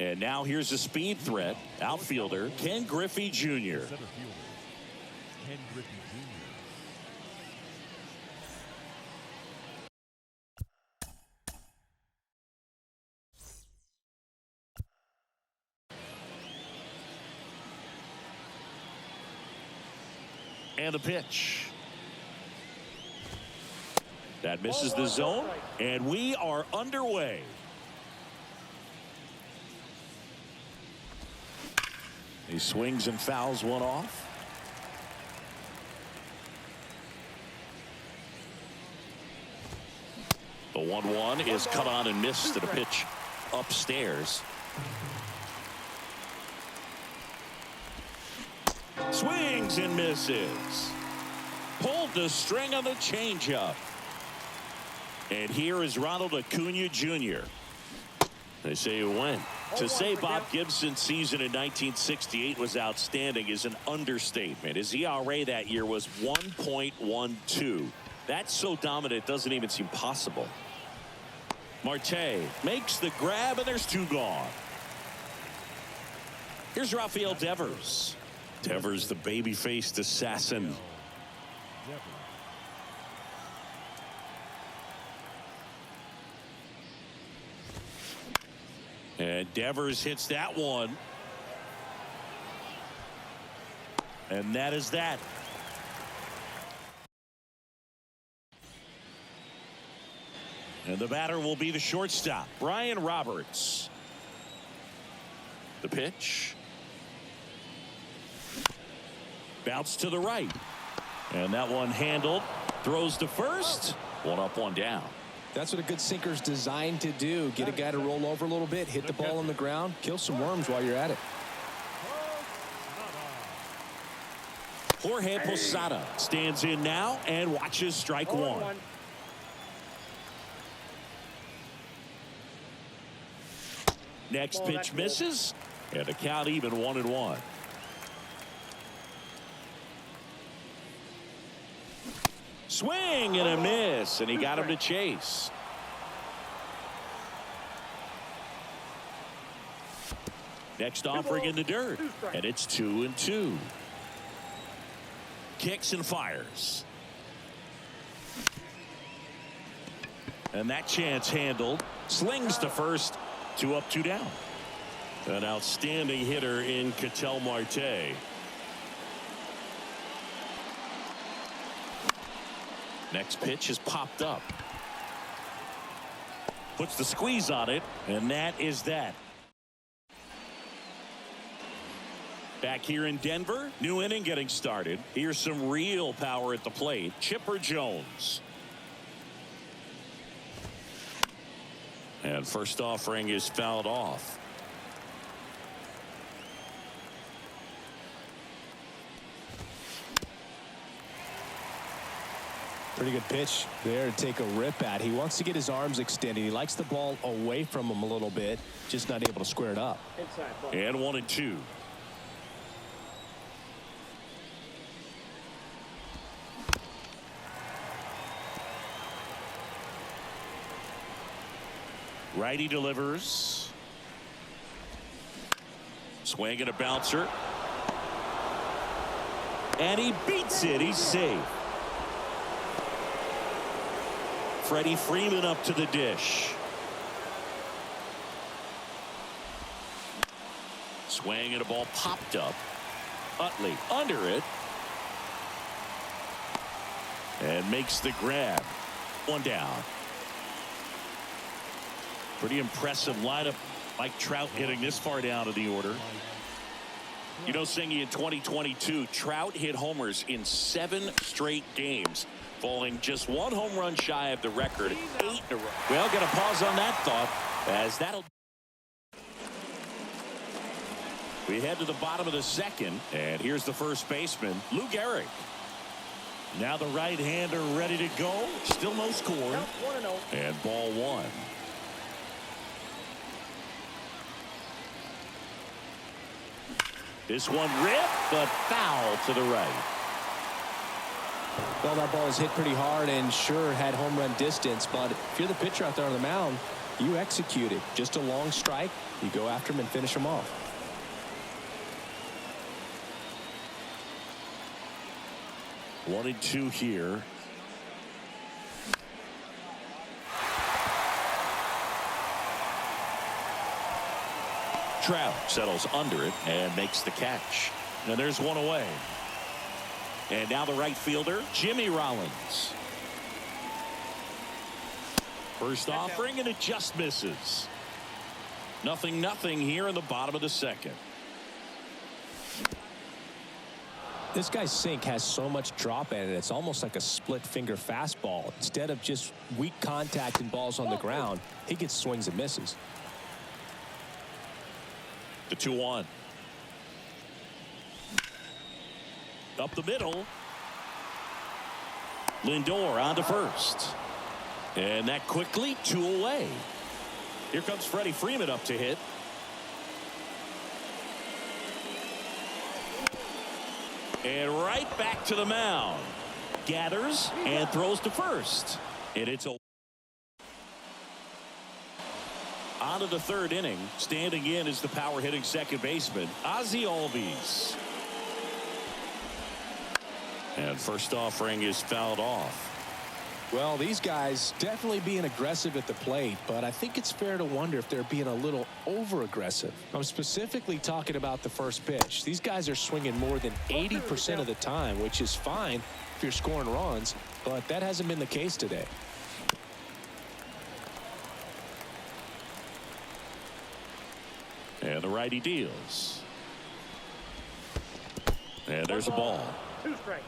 And now here's a speed threat. Outfielder Ken Griffey Jr. And the pitch. That misses the zone, and we are underway. He swings and fouls one off. The 1-1 is cut on and missed at a pitch upstairs. Swings and misses. Pulled the string on the changeup. And here is Ronald Acuna Jr. They say he went. To say Bob Gibson's season in 1968 was outstanding is an understatement. His ERA that year was 1.12. That's so dominant it doesn't even seem possible. Marte makes the grab, and there's two gone. Here's Rafael Devers. Devers, the baby-faced assassin. And Devers hits that one. And that is that. And the batter will be the shortstop, Brian Roberts. The pitch. Bounce to the right. And that one handled. Throws to first. One up, one down. That's what a good sinker's designed to do. Get a guy to roll over a little bit, hit the ball on the ground, kill some worms while you're at it. Jorge Posada stands in now and watches strike one. Next pitch misses, and the count even 1-1. Swing and a miss, and he got him to chase. Next offering in the dirt, and it's 2-2. Kicks and fires. And that chance handled. Slings to first. 2 up, 2 down. An outstanding hitter in Ketel Marte. Next pitch is popped up. Puts the squeeze on it, and that is that. Back here in Denver, new inning getting started. Here's some real power at the plate. Chipper Jones. And first offering is fouled off. Pretty good pitch there to take a rip at. He wants to get his arms extended. He likes the ball away from him a little bit, just not able to square it up. And 1-2. Righty delivers. Swing and a bouncer. And he beats it. He's safe. Freddie Freeman up to the dish. Swing and a ball popped up. Utley under it. And makes the grab. One down. Pretty impressive lineup. Mike Trout hitting this far down in the order. You know, Singy, in 2022, Trout hit homers in 7 straight games, falling just 1 home run shy of the record, 8 in a row. Well, got to pause on that thought, as that'll. We head to the bottom of the second, and here's the first baseman, Lou Gehrig. Now the right-hander ready to go. Still no score. And ball 1. This one ripped, but foul to the right. Well, that ball was hit pretty hard and sure had home run distance, but if you're the pitcher out there on the mound, You execute it. Just a long strike. You go after him and finish him off. One and two here. Trout settles under it and makes the catch. And there's one away. And now the right fielder, Jimmy Rollins. First offering, and it just misses. 0-0 here in the bottom of the second. This guy's sink has so much drop in it, it's almost like a split finger fastball. Instead of just weak contact and balls on the ground, he gets swings and misses. The 2-1. Up the middle. Lindor on to first. And that quickly, 2 away. Here comes Freddie Freeman up to hit. And right back to the mound. Gathers and throws to first. And it's a on to the third inning. Standing in is the power hitting second baseman, Ozzie Albies. And first offering is fouled off. Well, these guys definitely being aggressive at the plate, but I think it's fair to wonder if they're being a little over-aggressive. I'm specifically talking about the first pitch. These guys are swinging more than 80% of the time, which is fine if you're scoring runs, but that hasn't been the case today. And the righty deals. And there's a ball. 2 strikes.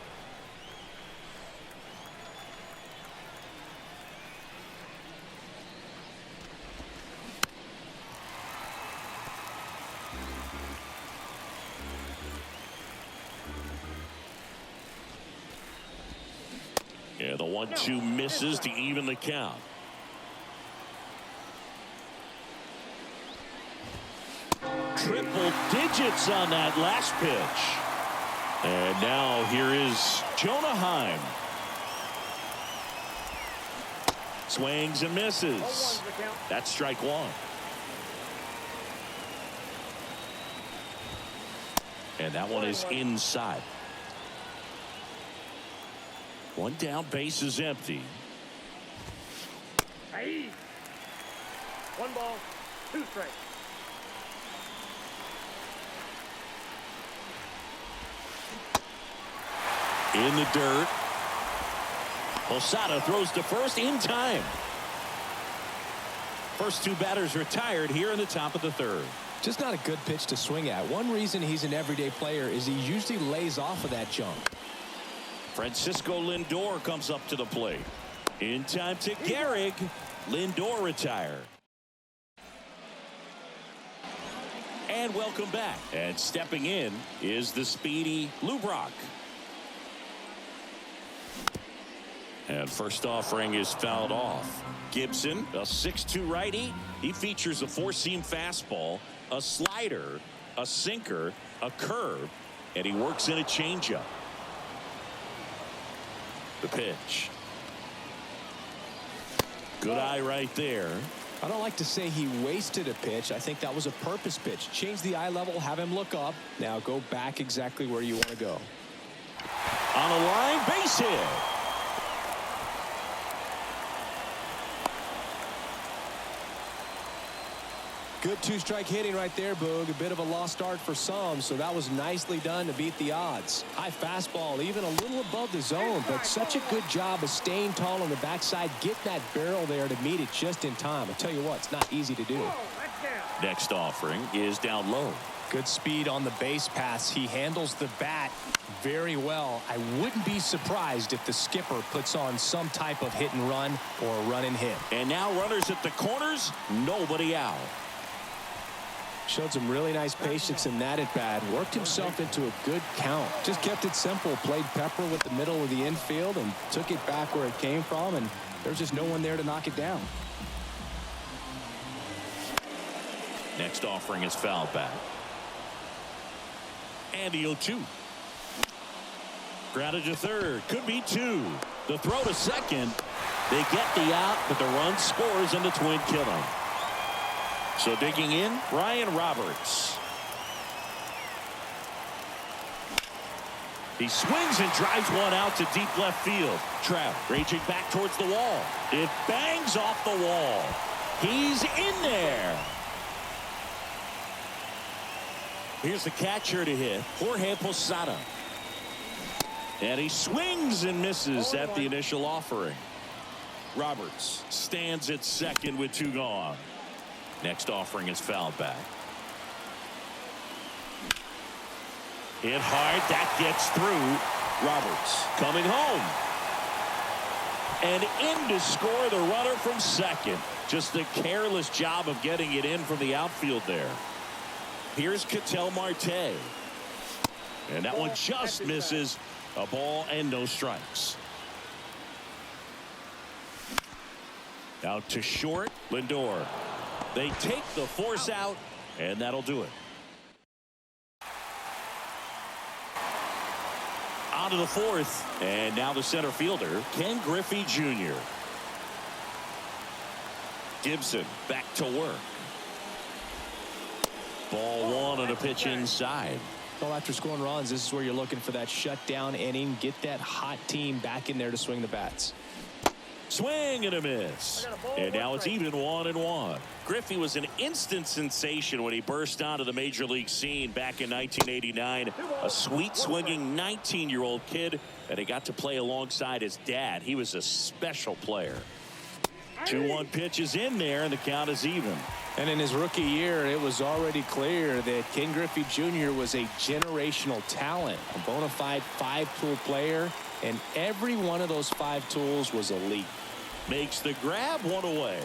And the 1-2 misses to even the count. Triple digits on that last pitch. And now here is Jonah Heim. Swings and misses. That's strike one. And that one is inside. One down, base is empty. Aye. 1 ball, 2 strikes. In the dirt. Posada throws to first in time. First 2 batters retired here in the top of the third. Just not a good pitch to swing at. One reason he's an everyday player is he usually lays off of that jump. Francisco Lindor comes up to the plate. In time to Gehrig. Lindor retired. And welcome back. And stepping in is the speedy Lou Brock. And first offering is fouled off. Gibson, a 6'2 righty. He features a 4-seam fastball, a slider, a sinker, a curve, and he works in a changeup. The pitch. Good eye right there. I don't like to say he wasted a pitch. I think that was a purpose pitch. Change the eye level, have him look up. Now go back exactly where you want to go. On a line, base hit. Good 2-strike hitting right there, Boog. A bit of a lost start for some, so that was nicely done to beat the odds. High fastball, even a little above the zone, but such a good job of staying tall on the backside, getting that barrel there to meet it just in time. I'll tell you what, it's not easy to do. Next offering is down low. Good speed on the base pass. He handles the bat very well. I wouldn't be surprised if the skipper puts on some type of hit and run or run and hit. And now runners at the corners, nobody out. Showed some really nice patience in that at bat. Worked himself into a good count. Just kept it simple. Played pepper with the middle of the infield and took it back where it came from. And there's just no one there to knock it down. Next offering is fouled back. And the 0-2. Grounded to third. Could be 2. The throw to second. They get the out, but the run scores in the twin killing. So digging in, Ryan Roberts. He swings and drives one out to deep left field. Trout raging back towards the wall. It bangs off the wall. He's in there. Here's the catcher to hit, Jorge Posada. And he swings and misses at the initial offering. Roberts stands at second with 2 gone. Next offering is fouled back. Hit hard. That gets through. Roberts coming home. And in to score the runner from second. Just a careless job of getting it in from the outfield there. Here's Ketel Marte. And that one just misses. A ball and no strikes. Out to short, Lindor. They take the force out, and that'll do it. On to the 4th, and now the center fielder, Ken Griffey Jr. Gibson back to work. Ball 1 on a pitch inside. Well, after scoring runs, this is where you're looking for that shutdown inning. Get that hot team back in there to swing the bats. Swing and a miss. And now it's even 1-1. Griffey was an instant sensation when he burst onto the major league scene back in 1989. A sweet swinging 19-year-old kid, and he got to play alongside his dad. He was a special player. 2-1 pitch is in there, and the count is even. And in his rookie year, it was already clear that Ken Griffey Jr. was a generational talent, a bona fide 5-tool player, and every one of those 5 tools was elite. Makes the grab, 1 away.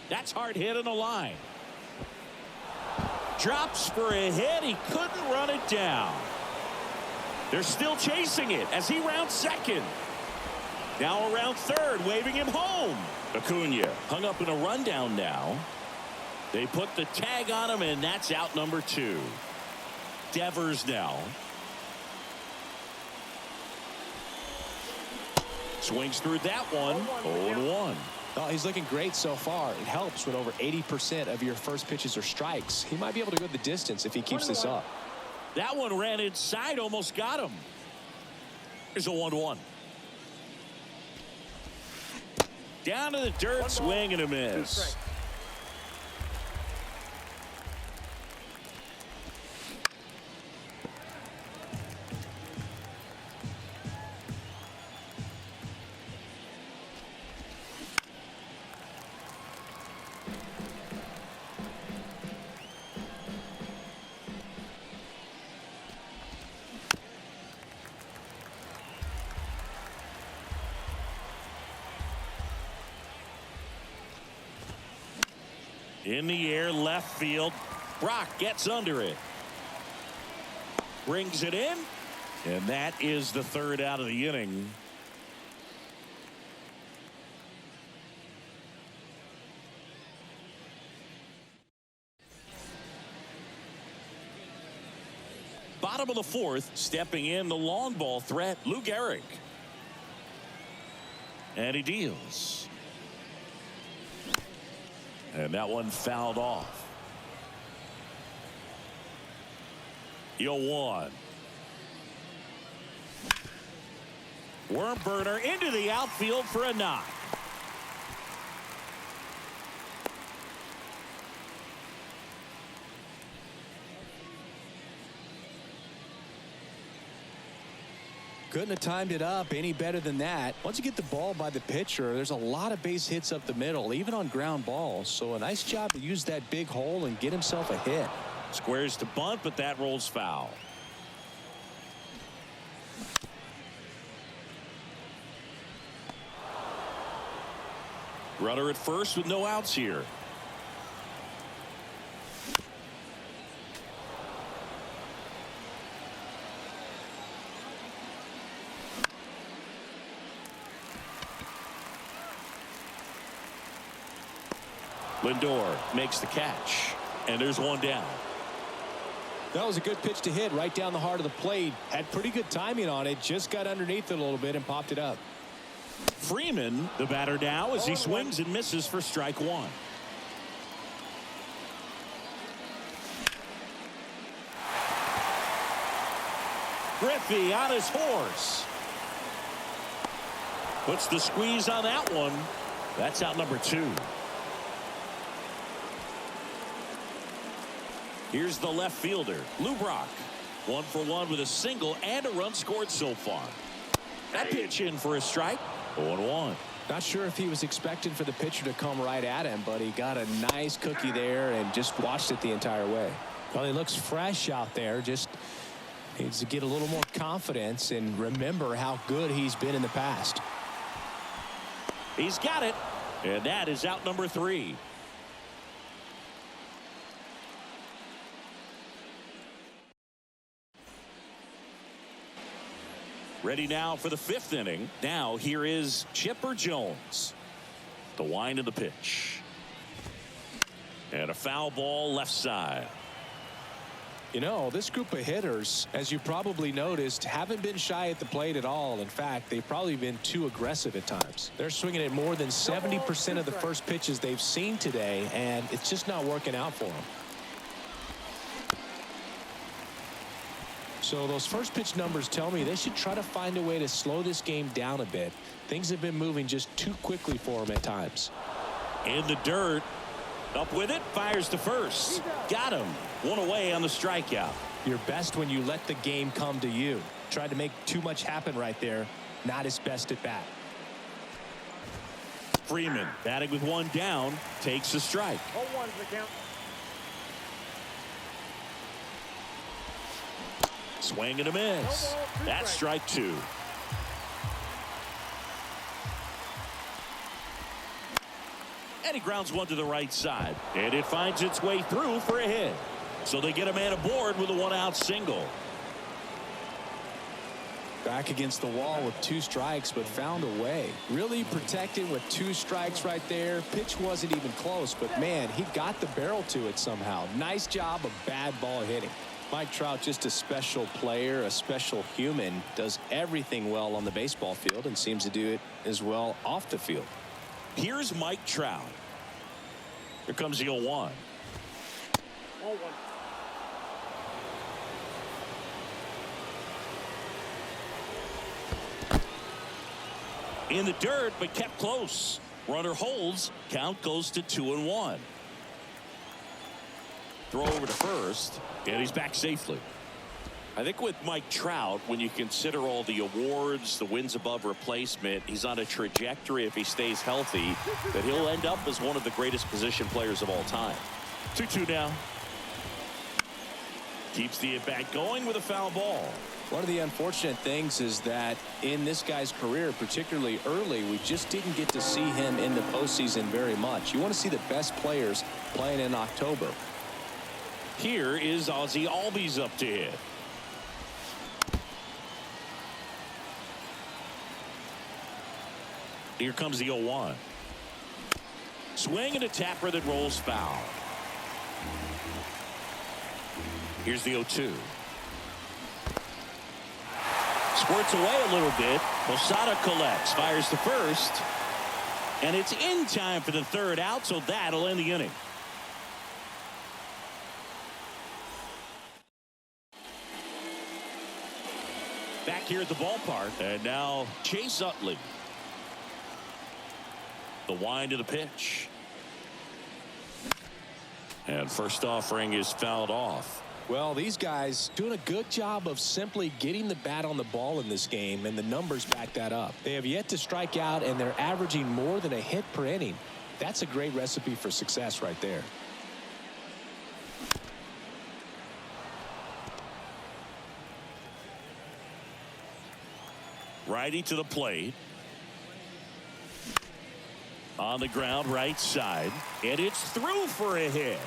That's hard hit in the line. Drops for a hit. He couldn't run it down. They're still chasing it as he rounds second. Now around third, waving him home. Acuna hung up in a rundown now. They put the tag on him, and that's out number 2. Devers now. Swings through that one. 0-1. Oh, he's looking great so far. It helps when over 80% of your first pitches are strikes. He might be able to go the distance if he keeps this up. That one ran inside, almost got him. Here's a 1-1. Down to the dirt, swing and a miss. In the air, left field. Brock gets under it. Brings it in. And that is the 3rd out of the inning. Bottom of the 4th, stepping in the long ball threat, Lou Gehrig. And he deals. And that one fouled off. 0-1. Worm burner into the outfield for a knock. Couldn't have timed it up any better than that. Once you get the ball by the pitcher, there's a lot of base hits up the middle, even on ground balls. So a nice job to use that big hole and get himself a hit. Squares to bunt, but that rolls foul. Runner at first with no outs here. Lindor makes the catch, and there's one down. That was a good pitch to hit right down the heart of the plate. Had pretty good timing on it. Just got underneath it a little bit and popped it up. Freeman, the batter now, as he swings and misses for strike one. Griffey on his horse. Puts the squeeze on that one. That's out number 2. Here's the left fielder, Lou Brock. 1 for 1 with a single and a run scored so far. That pitch in for a strike. 0-1. Not sure if he was expecting for the pitcher to come right at him, but he got a nice cookie there and just watched it the entire way. Well, he looks fresh out there. Just needs to get a little more confidence and remember how good he's been in the past. He's got it. And that is out number 3. Ready now for the 5th inning. Now here is Chipper Jones. The wind of the pitch. And a foul ball left side. You know, this group of hitters, as you probably noticed, haven't been shy at the plate at all. In fact, they've probably been too aggressive at times. They're swinging at more than 70% of the first pitches they've seen today, and it's just not working out for them. So those first pitch numbers tell me they should try to find a way to slow this game down a bit. Things have been moving just too quickly for them at times. In the dirt. Up with it. Fires to first. Got him. 1 away on the strikeout. You're best when you let the game come to you. Tried to make too much happen right there. Not his best at bat. Freeman batting with 1 down. Takes a strike. 0-1's the count. Swing and a miss. That's strike 2. And he grounds one to the right side. And it finds its way through for a hit. So they get a man aboard with a 1-out single. Back against the wall with 2 strikes, but found a way. Really protected with 2 strikes right there. Pitch wasn't even close, but man, he got the barrel to it somehow. Nice job of bad ball hitting. Mike Trout, just a special player, a special human, does everything well on the baseball field and seems to do it as well off the field. Here's Mike Trout. Here comes the 0-1. 0-1. In the dirt, but kept close. Runner holds. Count goes to 2-1. Throw over to first, and he's back safely. I think with Mike Trout, when you consider all the awards, the wins above replacement, he's on a trajectory, if he stays healthy, that he'll end up as one of the greatest position players of all time. 2-2 now. Keeps the at-bat going with a foul ball. One of the unfortunate things is that in this guy's career, particularly early, we just didn't get to see him in the postseason very much. You want to see the best players playing in October. Here is Ozzie Albies up to hit. Here comes the 0-1. Swing and a tapper that rolls foul. Here's the 0-2. Squirts away a little bit. Posada collects, fires to first, and it's in time for the 3rd out, so that'll end the inning. Back here at the ballpark, and now Chase Utley. The wind of the pitch. And first offering is fouled off. Well, these guys doing a good job of simply getting the bat on the ball in this game, and the numbers back that up. They have yet to strike out, and they're averaging more than a hit per inning. That's a great recipe for success right there. Righty to the plate. On the ground, right side. And it's through for a hit.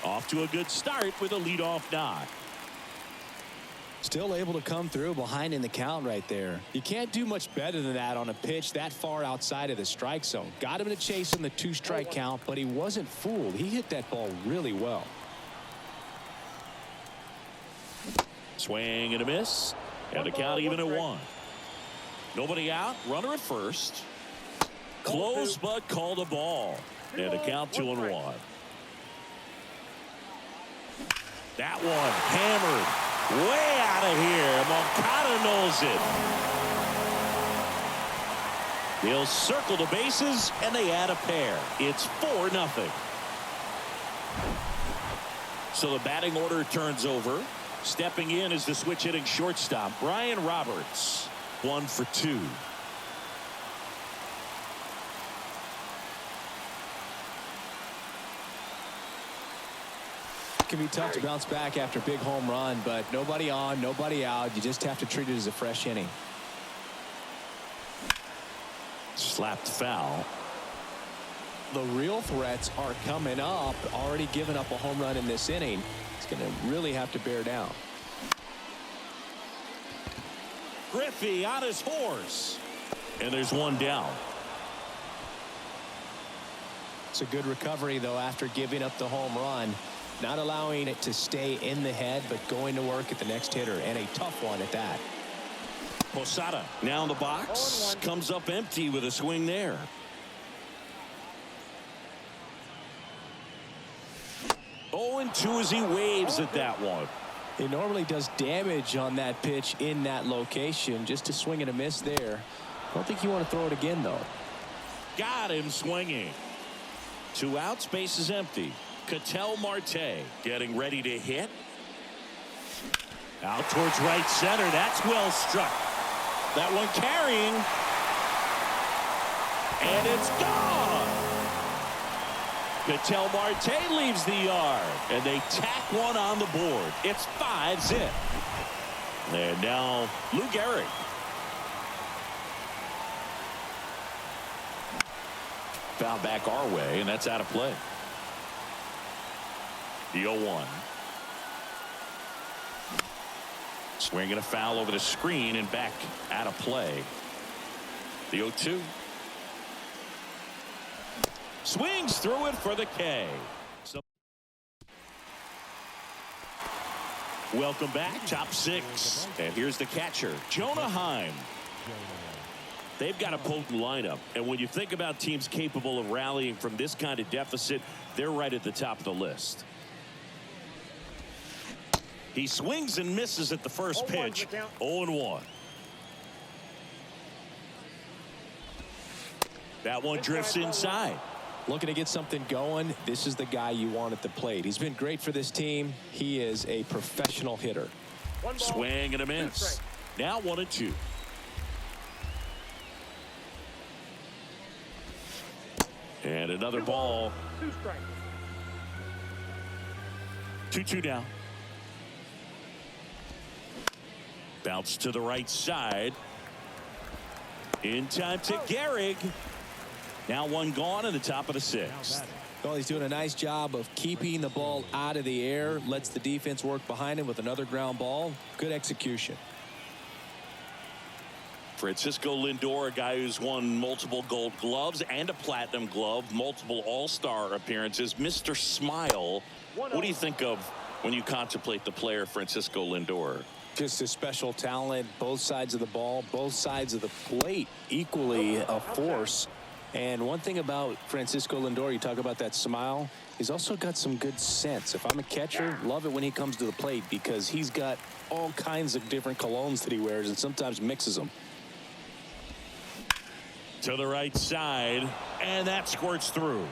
Off to a good start with a leadoff knock. Still able to come through behind in the count right there. You can't do much better than that on a pitch that far outside of the strike zone. Got him to chase in the 2-strike count, but he wasn't fooled. He hit that ball really well. Swing and a miss. And the count even at 1. Nobody out. Runner at first. Close, but called a ball. And the count 2-1. That one hammered way out of here. Moncada knows it. They'll circle the bases, and they add a pair. It's 4-0. So the batting order turns over. Stepping in is the switch hitting shortstop, Brian Roberts. 1 for 2. It can be tough to bounce back after a big home run, but nobody on, nobody out. You just have to treat it as a fresh inning. Slapped foul. The real threats are coming up. Already given up a home run in this inning. It's going to really have to bear down. Griffey on his horse. And there's one down. It's a good recovery, though, after giving up the home run. Not allowing it to stay in the head, but going to work at the next hitter, and a tough one at that. Posada now in the box. Comes up empty with a swing there. Oh, and 2 as he waves at that one. He normally does damage on that pitch in that location. Just a swing and a miss there. I don't think you want to throw it again, though. Got him swinging. 2 outs, base is empty. Ketel Marte getting ready to hit. Out towards right center. That's well struck. That one carrying. And it's gone. Ketel Marte leaves the yard. And they tack one on the board. It's 5-zip. And now Lou Gehrig. Foul back our way, and that's out of play. The 0-1. Swinging a foul over the screen and back out of play. The 0-2. Swings through it for the K. Welcome back. Top 6. And here's the catcher, Jonah Heim. They've got a potent lineup. And when you think about teams capable of rallying from this kind of deficit, they're right at the top of the list. He swings and misses at the first pitch. 0-1. That one drifts inside. Looking to get something going. This is the guy you want at the plate. He's been great for this team. He is a professional hitter. Swing and a miss. Now 1-2. And another ball. 2-2 down. Bounce to the right side. In time to Gehrig. Now one gone in the top of the 6th. Well, he's doing a nice job of keeping the ball out of the air. Lets the defense work behind him with another ground ball. Good execution. Francisco Lindor, a guy who's won multiple Gold Gloves and a Platinum Glove, multiple All-Star appearances. Mr. Smile. What do you think of when you contemplate the player Francisco Lindor? Just a special talent. Both sides of the ball, both sides of the plate, equally a force. And one thing about Francisco Lindor, you talk about that smile, he's also got some good sense. If I'm a catcher, love it when he comes to the plate because he's got all kinds of different colognes that he wears and sometimes mixes them. To the right side, and that squirts through.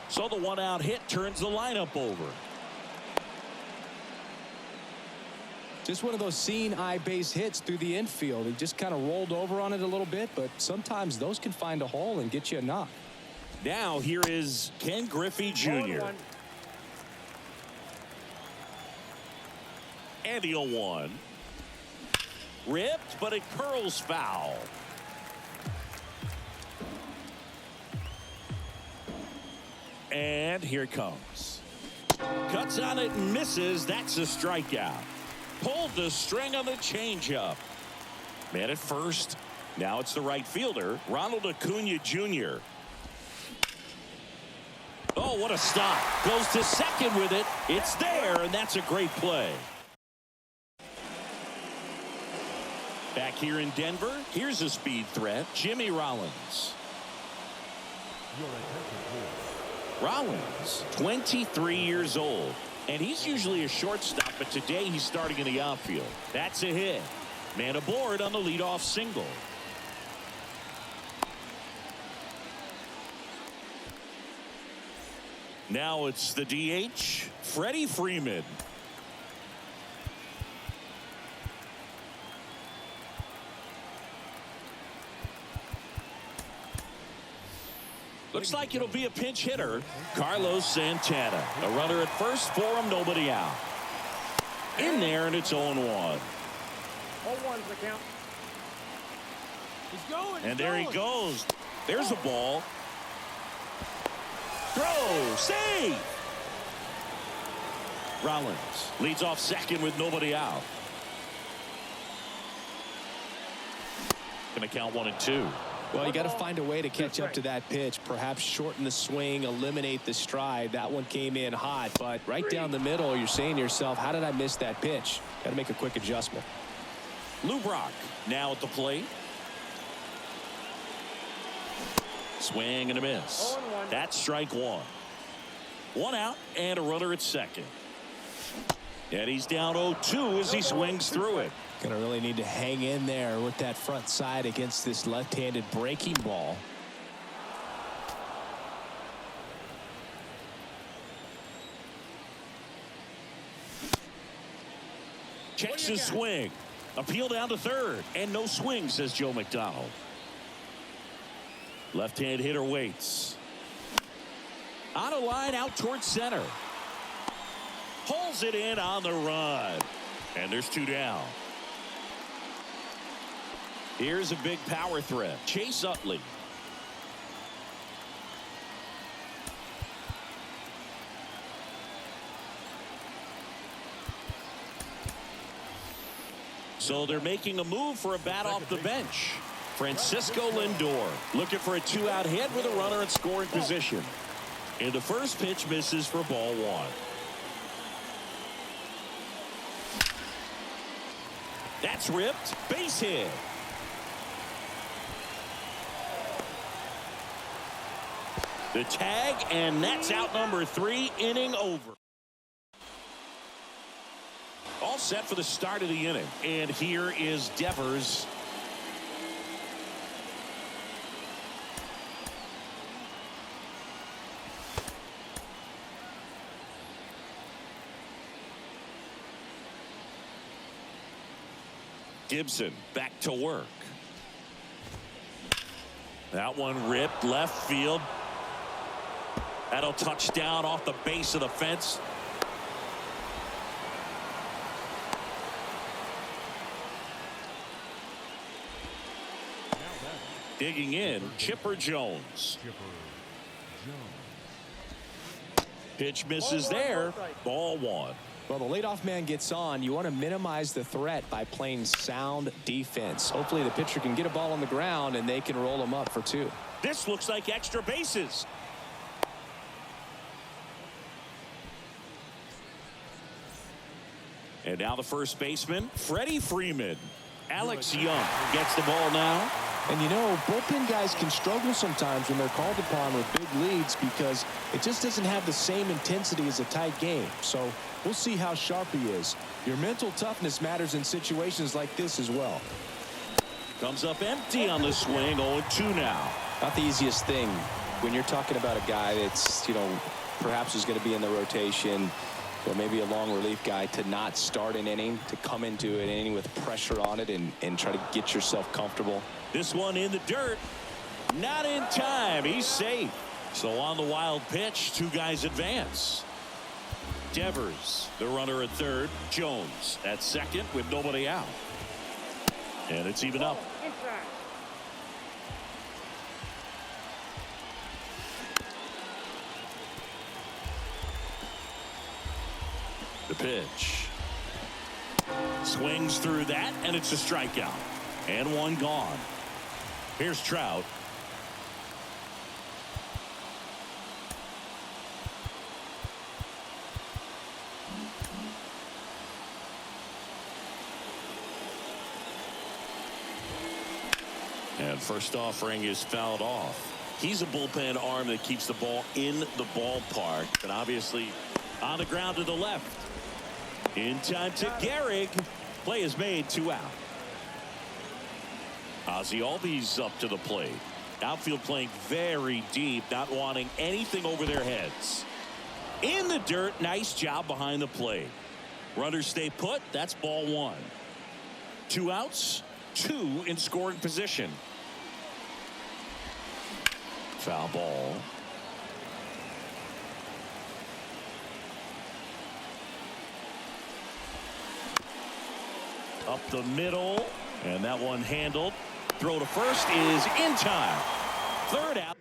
So the 1-out hit turns the lineup over. Just one of those seeing eye base hits through the infield. He just kind of rolled over on it a little bit, but sometimes those can find a hole and get you a knock. Now here is Ken Griffey Jr. And the 0-1. Ripped, but it curls foul. And here it comes. Cuts on it and misses. That's a strikeout. Pulled the string on the changeup. Man at first. Now it's the right fielder, Ronald Acuna Jr. Oh, what a stop. Goes to second with it. It's there, and that's a great play. Back here in Denver, here's a speed threat, Jimmy Rollins. Rollins, 23 years old, and he's usually a shortstop, but today he's starting in the outfield. That's a hit. Man aboard on the leadoff single. Now it's the DH, Freddie Freeman. Looks like it'll be a pinch hitter, Carlos Santana. A runner at first for him, nobody out. In there, and it's 0-1. 0-1's the count. He's going. And there he goes. There's a ball. Throw, save. Rollins leads off second with nobody out. Gonna count 1 and 2. Well, you got to find a way to catch up to that pitch. Perhaps shorten the swing, eliminate the stride. That one came in hot, but right down the middle, you're saying to yourself, how did I miss that pitch? Got to make a quick adjustment. Lou Brock now at the plate. Swing and a miss. 0-1. That's strike one. 1 out and a runner at second. And he's down 0-2 as he swings through it. Gonna really need to hang in there with that front side against this left-handed breaking ball. Checks his swing. Appeal down to third. And no swing, says Joe McDonald. Left-hand hitter waits. On a line out towards center. Pulls it in on the run. And there's 2 down. Here's a big power threat, Chase Utley. So they're making a move for a bat off the bench. Francisco Lindor looking for a 2-out hit with a runner in scoring position. And the first pitch misses for ball 1. That's ripped. Base hit. The tag, and that's out number 3, inning over. All set for the start of the inning. And here is Devers. Gibson back to work. That one ripped left field. That'll touch down off the base of the fence. Digging in, Chipper Jones. Pitch misses there. Ball 1. Well, the leadoff man gets on. You want to minimize the threat by playing sound defense. Hopefully the pitcher can get a ball on the ground and they can roll him up for 2. This looks like extra bases. And now the first baseman, Freddie Freeman. Alex Young gets the ball now. And you know, bullpen guys can struggle sometimes when they're called upon with big leads because it just doesn't have the same intensity as a tight game. So we'll see how sharp he is. Your mental toughness matters in situations like this as well. Comes up empty on the swing. 0-2 now. Not the easiest thing when you're talking about a guy that's, perhaps is going to be in the rotation, or maybe a long relief guy, to not start an inning, to come into an inning with pressure on it and try to get yourself comfortable. This one in the dirt. Not in time. He's safe. So on the wild pitch, 2 guys advance. Devers, the runner at third. Jones at second with nobody out. And it's even up. Inside. The pitch. Swings through that, and it's a strikeout. And 1 gone. Here's Trout. And first offering is fouled off. He's a bullpen arm that keeps the ball in the ballpark, but obviously on the ground to the left. In time to Gehrig. Play is made, 2 out. Ozzie Albies up to the plate. Outfield playing very deep, not wanting anything over their heads. In the dirt, nice job behind the plate. Runners stay put. That's ball 1. 2 outs, 2 in scoring position. Foul ball. Up the middle, and that one handled. Throw to first is in time. 3rd out.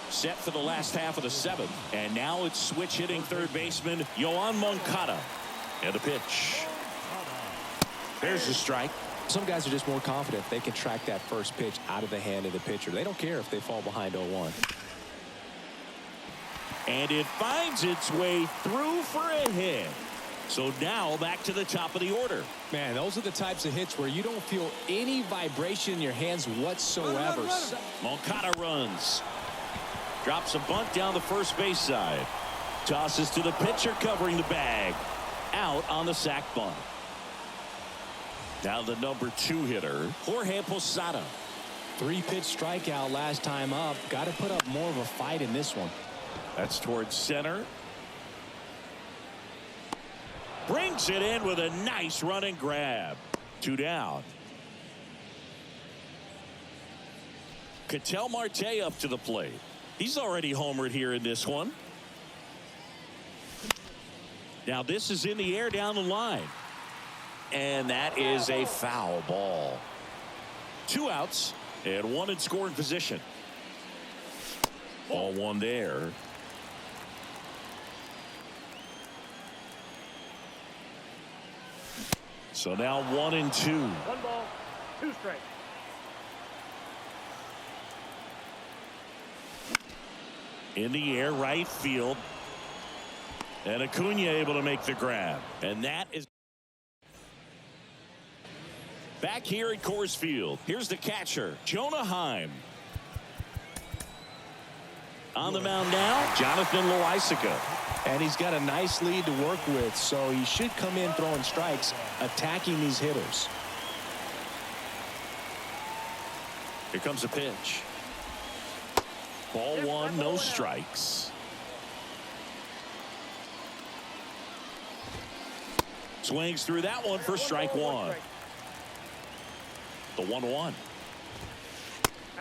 Set for the last half of the 7th, and now it's switch hitting third baseman Yoan Moncada. And a pitch. There's the strike. Some guys are just more confident they can track that first pitch out of the hand of the pitcher. They don't care if they fall behind 0-1. And it finds its way through for a hit. So now back to the top of the order. Man, those are the types of hits where you don't feel any vibration in your hands whatsoever. Moncada runs. Drops a bunt down the first base side. Tosses to the pitcher covering the bag. Out on the sac bunt. Now the number 2 hitter, Jorge Posada. 3-pitch strikeout last time up. Got to put up more of a fight in this one. That's towards center. Brings it in with a nice running grab. 2 down. Ketel Marte up to the plate. He's already homered here in this one. Now this is in the air down the line. And that is a foul ball. 2 outs and 1 in scoring position. Ball 1 there. So now 1 and 2. 1 ball, 2 strikes. In the air, right field. And Acuna able to make the grab. And that is back here at Coors Field. Here's the catcher, Jonah Heim. On the mound now, Jonathan Loaisiga. And he's got a nice lead to work with, so he should come in throwing strikes, attacking these hitters. Here comes a pitch. Ball 1, no strikes. Swings through that one for strike 1. The 1-1.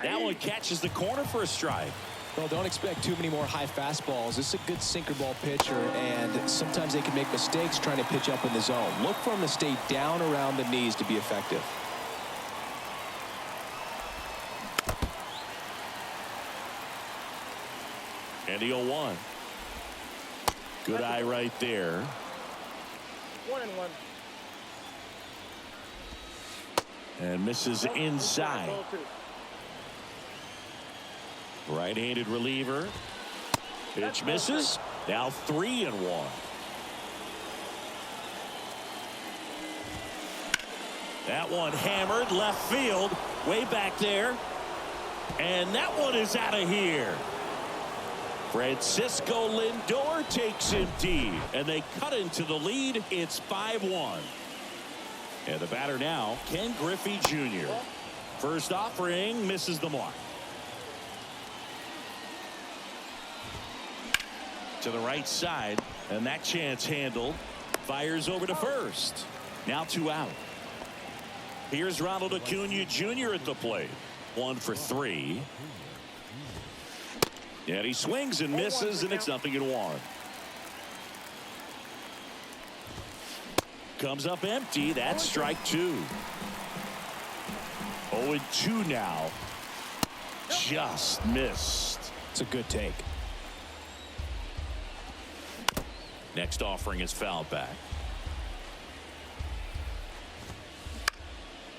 That one catches the corner for a strike. Well, don't expect too many more high fastballs. This is a good sinker ball pitcher, and sometimes they can make mistakes trying to pitch up in the zone. Look for him to stay down around the knees to be effective. And the 0-1. Good eye right there. 1 and 1. And misses inside. Right-handed reliever. Pitch misses. Now 3 and 1. That one hammered left field. Way back there. And that one is out of here. Francisco Lindor takes him deep. And they cut into the lead. It's 5-1. And the batter now, Ken Griffey Jr. First offering misses the mark. To the right side, and that chance handled. Fires over to first. Now 2 out. Here's Ronald Acuna Jr. at the plate. 1 for 3. And he swings and misses, and it's 0-1. Comes up empty. That's strike 2. 0-2 now. Just missed. It's a good take. Next offering is fouled back.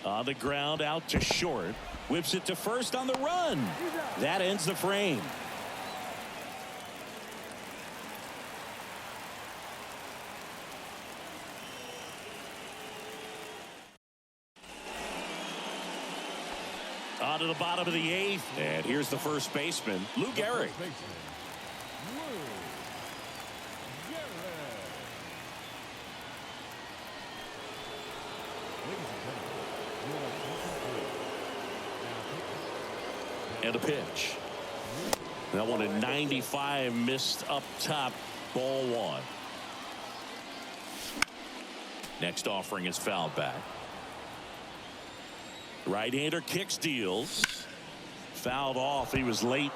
On the ground, out to short. Whips it to first on the run. That ends the frame. Down to the bottom of the 8th. And here's the first baseman, Lou Gehrig. And a pitch. That one at 95, missed up top, ball 1. Next offering is fouled back. Right-hander kicks, deals. Fouled off. He was late.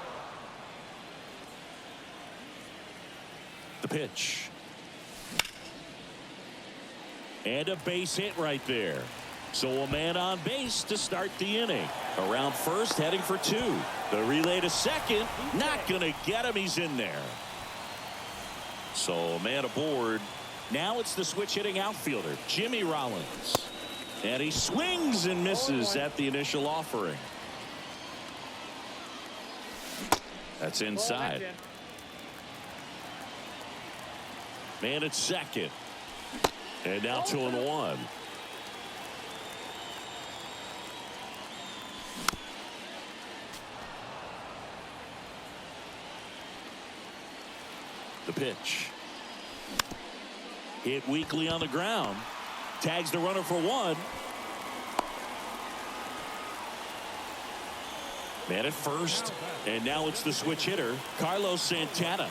The pitch. And a base hit right there. So a man on base to start the inning. Around first, heading for 2. The relay to second, not going to get him. He's in there. So a man aboard. Now it's the switch hitting outfielder, Jimmy Rollins. And he swings and misses at the initial offering. That's inside. Man at second. And now 2-1. The pitch. Hit weakly on the ground. Tags the runner for 1. Man at first. And now it's the switch hitter, Carlos Santana.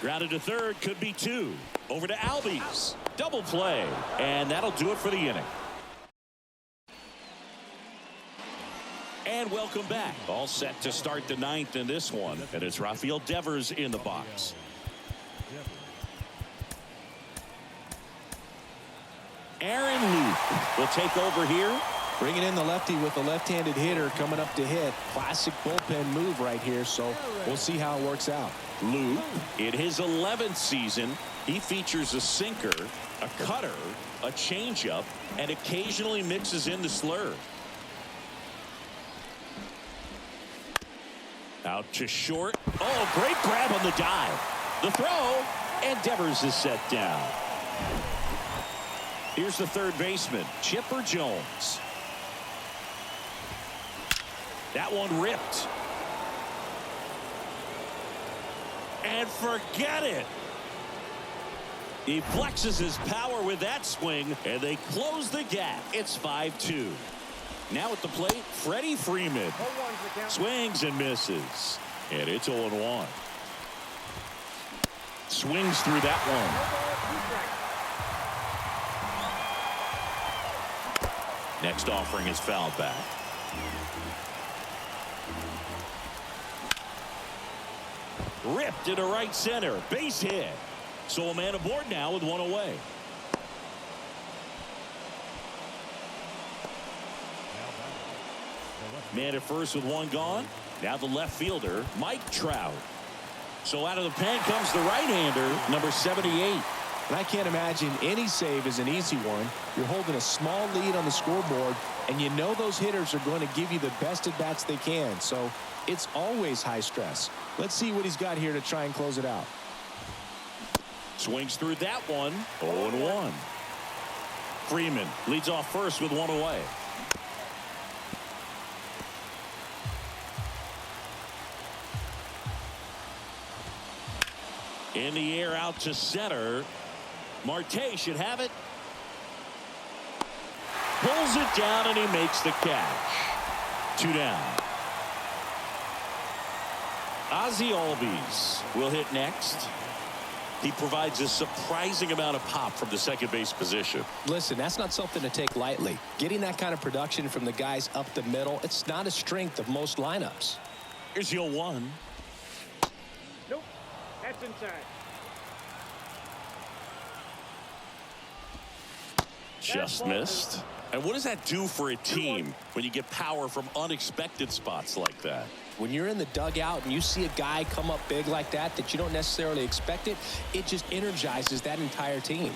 Grounded to third, could be 2. Over to Albies. Double play. And that'll do it for the inning. And welcome back. All set to start the 9th in this one. And it's Rafael Devers in the box. Aaron Luke will take over here. Bringing in the lefty with a left-handed hitter coming up to hit. Classic bullpen move right here, so we'll see how it works out. Luke, in his 11th season, he features a sinker, a cutter, a changeup, and occasionally mixes in the slurve. Out to short. Oh, great grab on the dive. The throw, and Devers is set down. Here's the third baseman, Chipper Jones. That one ripped. And forget it. He flexes his power with that swing, and they close the gap. It's 5-2. Now at the plate, Freddie Freeman. Swings and misses. And it's 0-1. Swings through that one. Next offering is fouled back. Ripped into right center. Base hit. So a man aboard now with 1 away. Man at first with 1 gone. Now the left fielder, Mike Trout. So out of the pen comes the right-hander, number 78. And I can't imagine any save is an easy one. You're holding a small lead on the scoreboard, and you know those hitters are going to give you the best at-bats they can. So it's always high stress. Let's see what he's got here to try and close it out. Swings through that one. 0-1. Freeman leads off first with 1 away. In the air out to center. Marte should have it. Pulls it down and he makes the catch. 2 down. Ozzie Albies will hit next. He provides a surprising amount of pop from the second base position. Listen, that's not something to take lightly. Getting that kind of production from the guys up the middle, it's not a strength of most lineups. Here's your 1. Nope. That's inside. Just missed. And what does that do for a team when you get power from unexpected spots like that? When you're in the dugout and you see a guy come up big like that you don't necessarily expect it, it just energizes that entire team.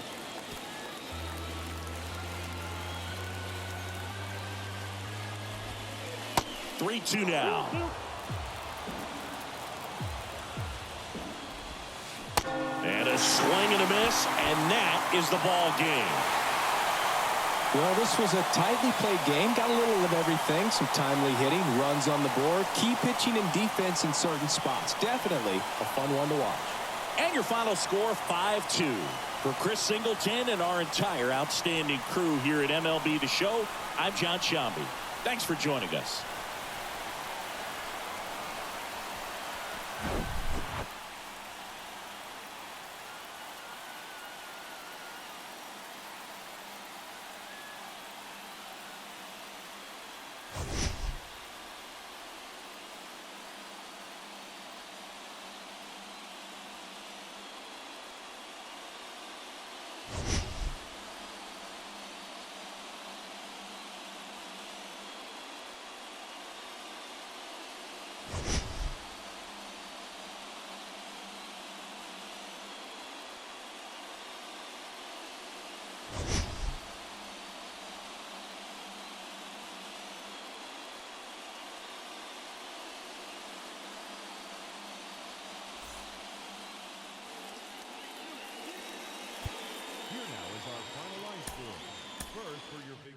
Three-two now. And a swing and a miss, and that is the ball game. Well, this was a tightly played game. Got a little of everything. Some timely hitting, runs on the board, key pitching and defense in certain spots. Definitely a fun one to watch. And your final score, 5-2. For Chris Singleton and our entire outstanding crew here at MLB The Show, I'm John Shambi. Thanks for joining us. Here now is our final line score. First for your big